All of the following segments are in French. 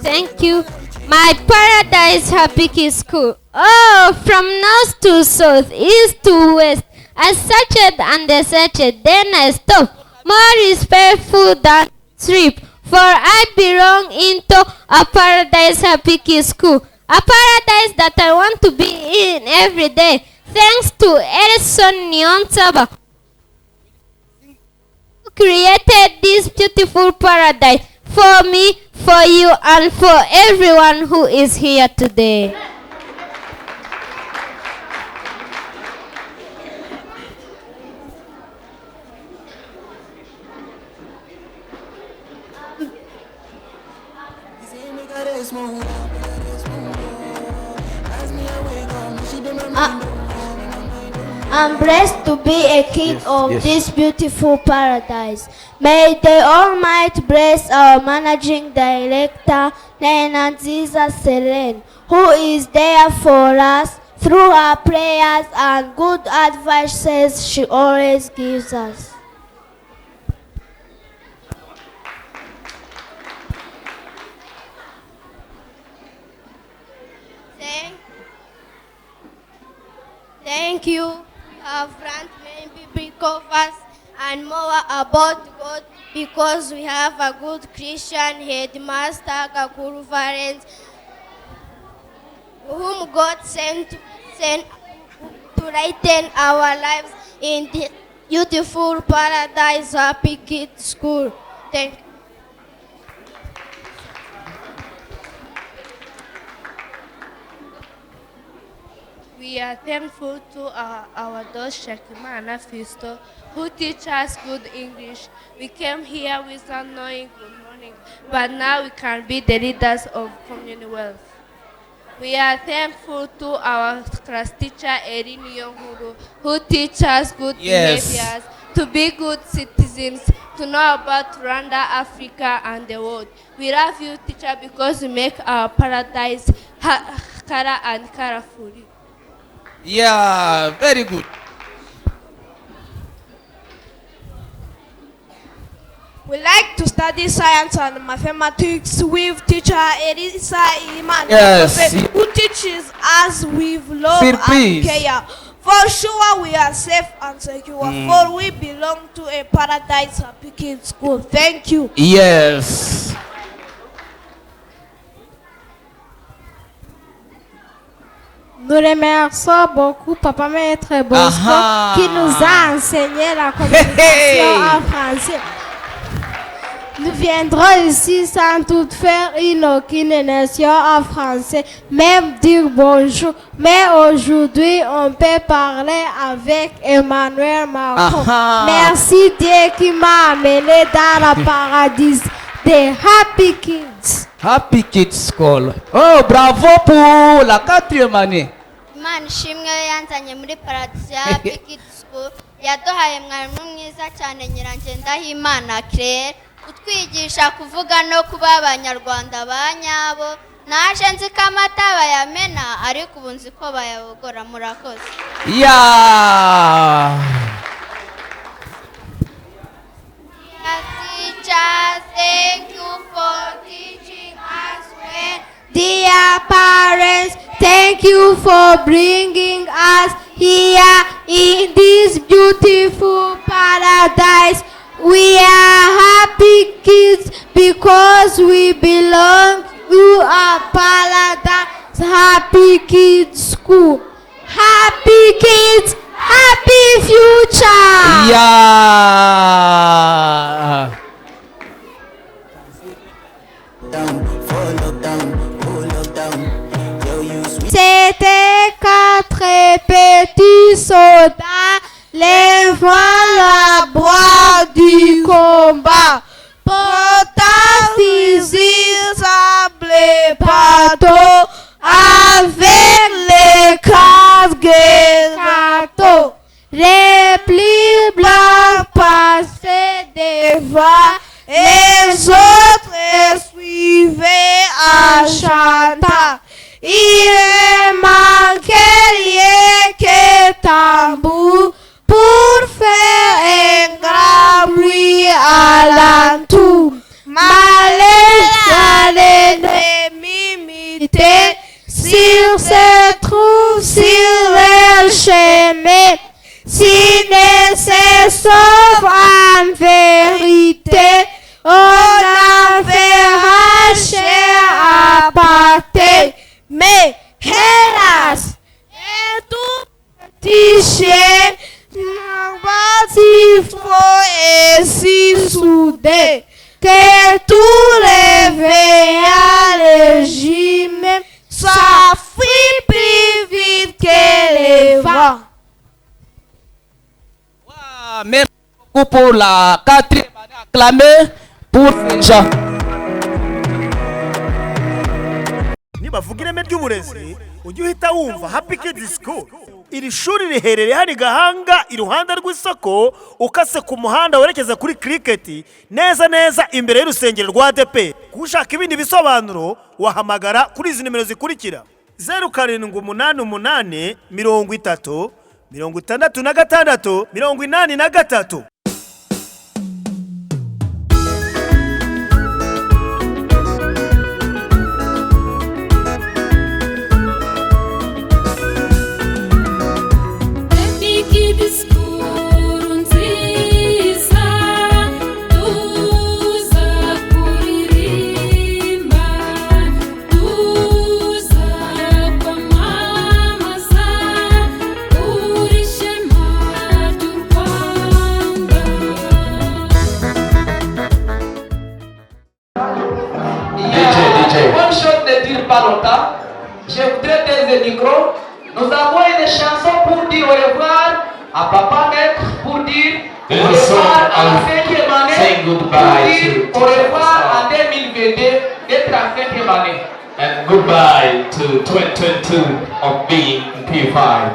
Thank you. My Paradise Happy Kids School. Oh, from north to south, east to west, I searched and I searched, then I stopped. More respectful than strip, for I belong into a Paradise Happy Kids School. A paradise that I want to be in every day. Thanks to Edison Nyontaba, who created this beautiful paradise for me, for you, and for everyone who is here today. I'm blessed to be a kid of this beautiful paradise. May the Almighty bless our managing director, Nena Nziza Selene, who is there for us through her prayers and good advices she always gives us. Thank you. Our front main biblical verse and more about God, because we have a good Christian headmaster, Gakuru Valens, whom God sent to lighten our lives in the beautiful Paradise Happy Kids School. Thank you. We are thankful to our Dosh Shakimana Fisto, who teach us good English. We came here without knowing good morning, but now we can be the leaders of community wealth. We are thankful to our class teacher, Erin Yonguru, who teach us good behaviors, to be good citizens, to know about Rwanda, Africa, and the world. We love you, teacher, because you make our paradise color and colorful. Yeah, very good. We like to study science and mathematics with teacher Elisa Iman, who teaches us with love and care. For sure we are safe and secure, for we belong to a Paradise Happy Kids School. Thank you. Yes. Nous remercions beaucoup Papa Maître Bosco qui nous a enseigné la communication en français. Nous viendrons ici sans doute faire une communication en français, même dire bonjour. Mais aujourd'hui, on peut parler avec Emmanuel Macron. Merci Dieu qui m'a amené dans la paradis des Happy Kids. Happy Kids School. Oh, bravo pour la 4e année. Imana ishimwe yanzanye muri Paradise Happy Kids School, yaduhaye mwarimu mwiza cyane Nyirangendahimana Claire, utwigisha kuvuga no kuba abanyarwanda ba nyabo. Naje nzi ko amata bayamena, ariko ubu nzi ko bayabogora. Murakoze. Yeah. Teachers, thank you for teaching us well. Dear parents, thank you for bringing us here in this beautiful paradise. We are happy kids because we belong to a Paradise Happy Kids School. Happy kids, happy future. Yeah. C'était 4 petits soldats, les voilà bois du combat. Portant fusil, sable et bateau, avec les casques et râteaux. Les plus blancs passaient devant, les autres suivaient en chantant. Il manquait rien que tambour pour faire un grand bruit alentour. Malais, sauf en vérité, on enverra chair à partir. Mais hélas, et tout petit chien, si fort et si soudé, que tout réveilla le régime, ça fuit plus vite que les vents. Merci beaucoup pour la 4e année acclamée pour Jean. nibavuga ireme ry'uburezi ujye uhita wumva Happy Kids School. Iri shuri riherereye hano Gahanga iruhande rw'isoko ukase ku muhanda werekeza kuri Cricket neza neza imbere y'urusengero rwa ADP. Kushaka ibindi bisobanuro wahamagara kuri izi nimero zikurikira: 0788 30 66 83. Bonne chose ne dure pas longtemps. Je voudrais taire le micro. Nous avons une chanson pour dire au revoir à Papa Maître, pour dire au revoir à la 5e année, pour dire au revoir en 2022 d'être en 5e année. And goodbye to 2022 of being in P5.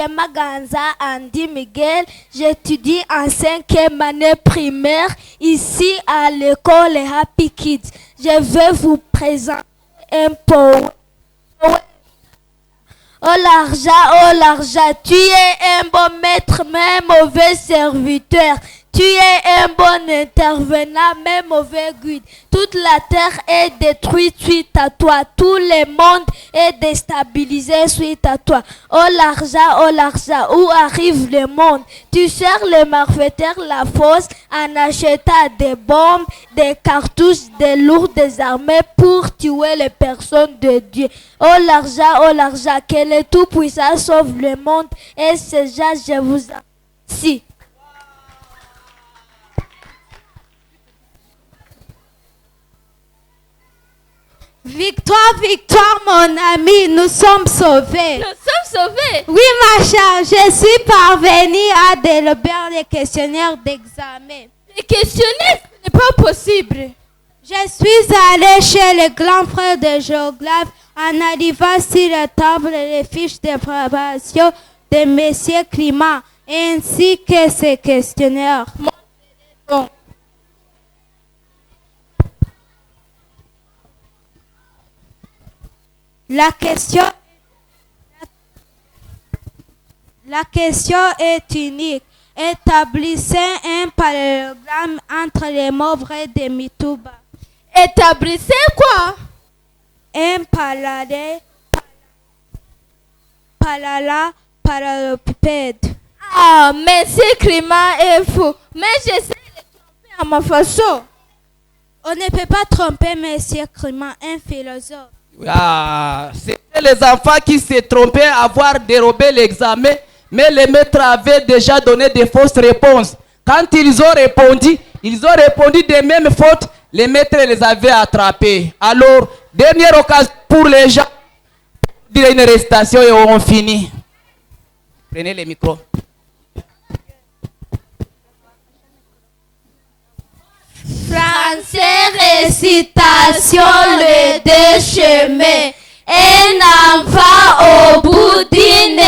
Maganza Andy Miguel, j'étudie en 5e année primaire ici à l'école Happy Kids. Je vais vous présenter un poème. Oh l'argent, tu es un bon maître mais mauvais serviteur. Tu es un bon intervenant mais mauvais guide. Toute la terre est détruite suite à toi. Tout le monde est déstabilisé suite à toi. Oh l'argent, où arrive le monde? Tu sers les malfaiteurs la fosse en achetant des bombes, des cartouches, des lourdes armées pour tuer les personnes de Dieu. Oh l'argent, que le Tout-Puissant sauve le monde. Et c'est ça, je vous remercie. Victoire, victoire, mon ami, nous sommes sauvés. Nous sommes sauvés. Oui, ma chère, je suis parvenue à dérober les questionnaires d'examen. Les questionner, ce n'est pas possible. Je suis allé chez le grand frère de géographe en arrivant sur la table les fiches de préparation de M. Climat ainsi que ses questionnaires. La question est unique. Établissez un parallélogramme entre les mots vrais de Mituba. Établissez quoi? Un parallélépipède. Ah, monsieur Climat est fou. Mais j'essaie de tromper à ma façon. On ne peut pas tromper monsieur Climat, un philosophe. Ah, c'était les enfants qui se trompaient à avoir dérobé l'examen, mais les maîtres avaient déjà donné des fausses réponses. Quand ils ont répondu des mêmes fautes, les maîtres les avaient attrapés. Alors, dernière occasion pour les gens, dire une récitation et on finit. Prenez les micros. Français, récitation, le deux chemins. Un enfant au bout d'une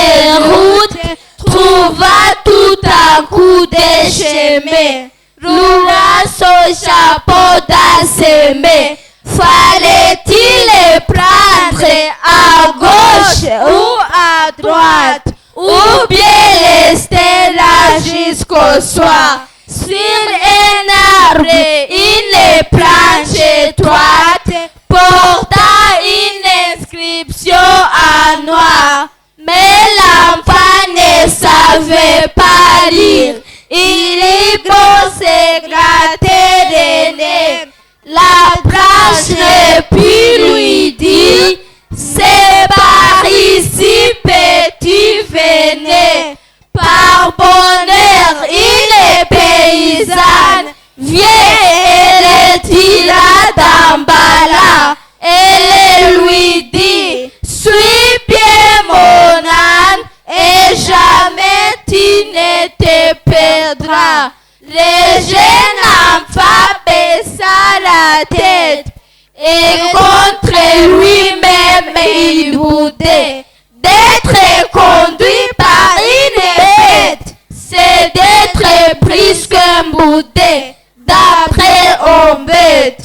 route trouva tout à coup des chemins. Roula son chapeau dans ses mains. Fallait-il le prendre à gauche ou à droite, ou bien rester là jusqu'au soir? Sur un arbre, une planche étroite, portant une inscription en noir. Mais l'enfant ne savait pas lire. Il y pensait gratter les nez. La planche ne put lui dire: c'est par ici, petit, venez. Par bonheur, il est paysanne. Viens et le tira d'emballa. Elle lui dit: suis bien mon âne, et jamais tu ne te perdras. Le jeune enfant baissa la tête, et contre lui-même il boudait. D'être conduit par une bête, c'est d'être plus qu'un boudet, d'après on bête.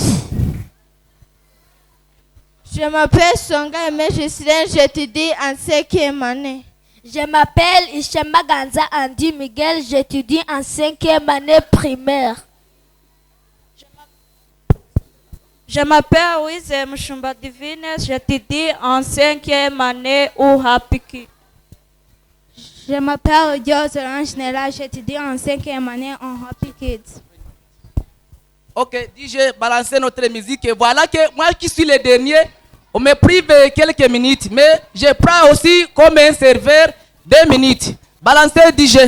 Je m'appelle Songa Aimé Gislain, j'étudie en 5e année. Je m'appelle Ishema Ganza Andy Miguel, j'étudie en 5e année primaire. Je m'appelle Wize Mushumba Divine, j'étudie en 5e année au Hapiki. Je m'appelle Dios Orange Nela, j'étudie en 5e année en Happy Kids. Ok, DJ, balancez notre musique. Et voilà que moi qui suis le dernier, on me prive quelques minutes, mais je prends aussi comme un serveur 2 minutes. Balancez DJ.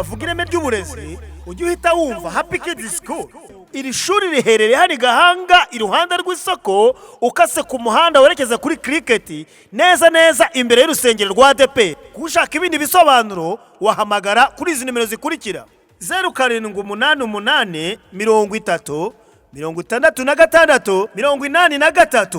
bavuga ireme ry'uburezi ujye uhita wumva Happy Kids School. iri shuri riherereye hano i Gahanga iruhande rw'isoko ukase ku muhanda werekeza kuri Cricket neza neza imbere y'urusengero rwa ADP. Kushaka ibindi bisobanuro wahamagara kuri izi nimero zikurikira: 0788 30 66 83.